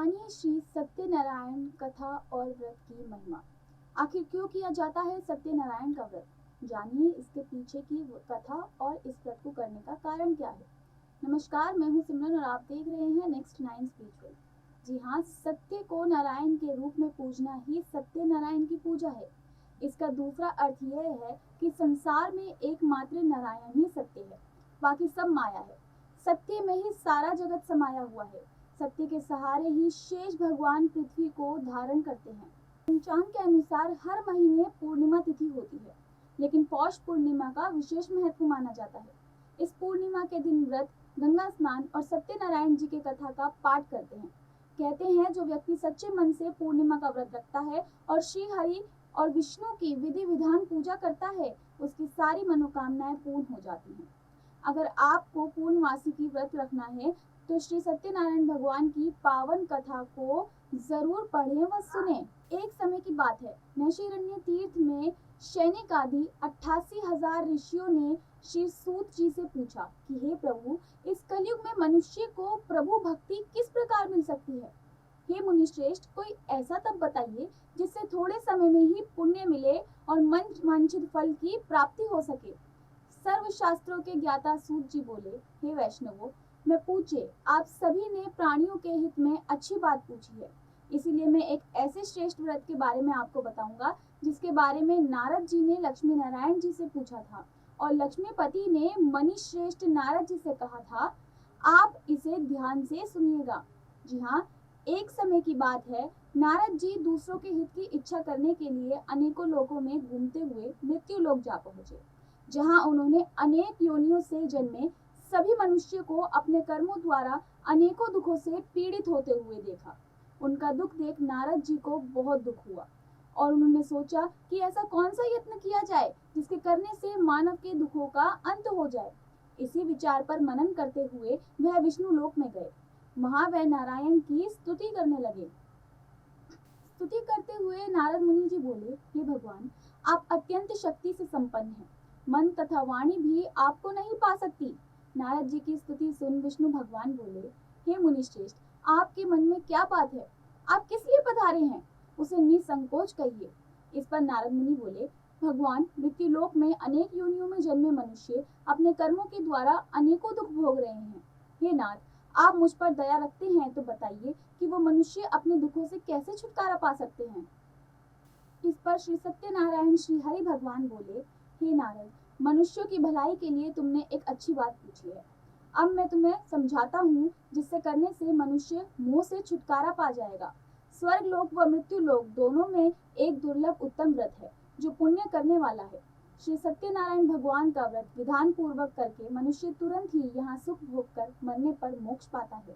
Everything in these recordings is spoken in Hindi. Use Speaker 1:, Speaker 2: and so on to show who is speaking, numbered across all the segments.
Speaker 1: जानिए श्री सत्यनारायण कथा और व्रत की महिमा। आखिर क्यों किया जाता है सत्यनारायण का व्रत? जानिए इसके पीछे की कथा और इस व्रत को करने का कारण क्या है। नमस्कार, मैं हूँ सिमरन और आप देख रहे हैं नेक्स्ट 9 स्पिरिचुअल। जी हाँ, सत्य को नारायण के रूप में पूजना ही सत्यनारायण की पूजा है। इसका दूसरा अर्थ यह है कि संसार में एकमात्र नारायण ही सत्य है, बाकी सब माया है। सत्य में ही सारा जगत समाया हुआ है। सत्य के सहारे ही शेष भगवान पृथ्वी को धारण करते हैं। पंचांग के अनुसार हर महीने पूर्णिमा तिथि होती है, लेकिन पौष पूर्णिमा का विशेष महत्व माना जाता है। इस पूर्णिमा के दिन व्रत, गंगा स्नान और सत्यनारायण जी के कथा का पाठ करते हैं। कहते हैं जो व्यक्ति सच्चे मन से पूर्णिमा का व्रत रखता है और श्री हरि और विष्णु की विधि विधान पूजा करता है, उसकी सारी मनोकामनाएं पूर्ण हो जाती हैं। अगर आपको पूर्णमासी की व्रत रखना है तो श्री सत्यनारायण भगवान की पावन कथा को जरूर पढ़ें व सुने। एक समय की बात है, नैशिरण्य तीर्थ में सैनिक आदि 88,000 ऋषियों ने श्री सूत जी से पूछा कि हे प्रभु, इस कलयुग में मनुष्य को प्रभु भक्ति किस प्रकार मिल सकती है। हे मुनिश्रेष्ठ, कोई ऐसा तप बताइए जिससे थोड़े समय में ही पुण्य मिले और मन वांछित फल की प्राप्ति हो सके। सर्व शास्त्रों के ज्ञाता सूत जी बोले, हे वैष्णवों, मैं पूछे, आप सभी ने प्राणियों के हित में अच्छी बात पूछी है, इसीलिए मैं एक ऐसे श्रेष्ठ व्रत के बारे में आपको बताऊंगा जिसके बारे में नारद जी ने लक्ष्मी नारायण जी से पूछा था और लक्ष्मीपति ने मनी श्रेष्ठ नारद जी से कहा था, आप इसे ध्यान से सुनिएगा। जी हाँ, एक समय की बात है, नारद जी दूसरों के हित की इच्छा करने के लिए अनेकों लोकों में घूमते हुए मृत्यु लोक जा पहुंचे, जहाँ उन्होंने अनेक योनियों से जन्मे सभी मनुष्य को अपने कर्मों द्वारा अनेकों दुखों से पीड़ित होते हुए देखा। उनका दुख देख नारद जी को बहुत दुख हुआ और उन्होंने सोचा कि ऐसा कौन सा यत्न किया जाए जिसके करने से मानव के दुखों का अंत हो जाए। इसी विचार पर मनन करते हुए वह विष्णु लोक में गए। वहां वह नारायण की स्तुति करने लगे। स्तुति करते हुए नारद मुनि जी बोले, हे भगवान, आप अत्यंत शक्ति से संपन्न हैं, मन तथा वाणी भी आपको नहीं पा सकती। नारद जी की स्तुति सुन विष्णु भगवान बोले, हे मुनिश्रेष्ठ, आपके मन में क्या बात है, आप किस लिए पधारे हैं, उसे निसंकोच कहिए। इस पर नारद मुनि बोले, भगवान, मृत्यु लोक में अनेक योनियों में जन्मे मनुष्य अपने कर्मों के द्वारा अनेकों दुख भोग रहे हैं। हे नाथ, आप मुझ पर दया रखते हैं तो बताइए कि वो मनुष्य अपने दुखों से कैसे छुटकारा पा सकते हैं। इस पर श्री सत्यनारायण श्री हरि भगवान बोले, हे नारद, मनुष्यों की भलाई के लिए तुमने एक अच्छी बात पूछी है। अब मैं तुम्हें समझाता हूँ, जिससे करने से मनुष्य मोह से छुटकारा पा जाएगा। स्वर्ग लोक व मृत्यु लोक दोनों में एक दुर्लभ उत्तम व्रत है जो पुण्य करने वाला है। श्री सत्यनारायण भगवान का व्रत विधान पूर्वक करके मनुष्य तुरंत ही यहाँ सुख भोग कर मरने पर मोक्ष पाता है।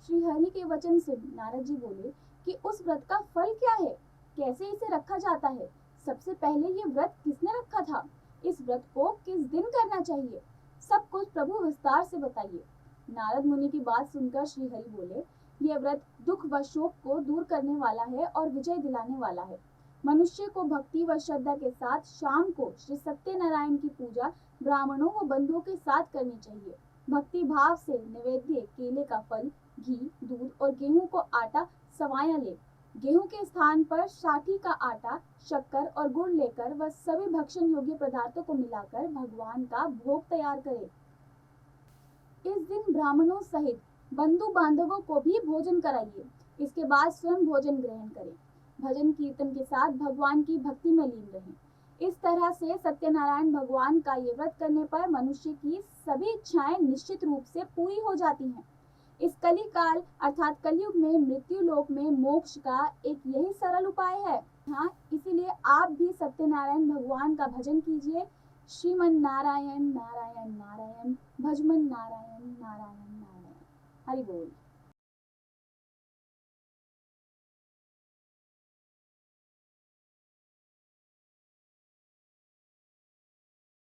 Speaker 1: श्री हरि के वचन सुन नारद जी बोले कि उस व्रत का फल क्या है, कैसे इसे रखा जाता है, सबसे पहले ये व्रत किसने रखा था, इस व्रत को किस दिन करना चाहिए, सब कुछ प्रभु विस्तार से बताइए। नारद मुनि की बात सुनकर श्री हरि बोले, यह व्रत दुख व शोक को दूर करने वाला है और विजय दिलाने वाला है। मनुष्य को भक्ति व श्रद्धा के साथ शाम को श्री सत्यनारायण की पूजा ब्राह्मणों व बंधुओं के साथ करनी चाहिए। भक्ति भाव से नैवेद्य केले का फल, घी, दूध और गेहूं को आटा सवाया ले। गेहूं के स्थान पर साठी का आटा, शक्कर और गुड़ लेकर व सभी भक्षण योग्य पदार्थों को मिलाकर भगवान का भोग तैयार करें। इस दिन ब्राह्मणों सहित बंधु बांधवों को भी भोजन कराइए। इसके बाद स्वयं भोजन ग्रहण करें। भजन कीर्तन के साथ भगवान की भक्ति में लीन रहें। इस तरह से सत्यनारायण भगवान का ये व्रत करने पर मनुष्य की सभी इच्छाएं निश्चित रूप से पूरी हो जाती हैं। इस कली काल अर्थात कलयुग में मृत्यु लोक में मोक्ष का एक यही सरल उपाय है। हाँ, इसीलिए आप भी सत्यनारायण भगवान का भजन कीजिए। श्रीमन नारायण नारायण नारायण, भजमन नारायण नारायण नारायण। हरि बोल।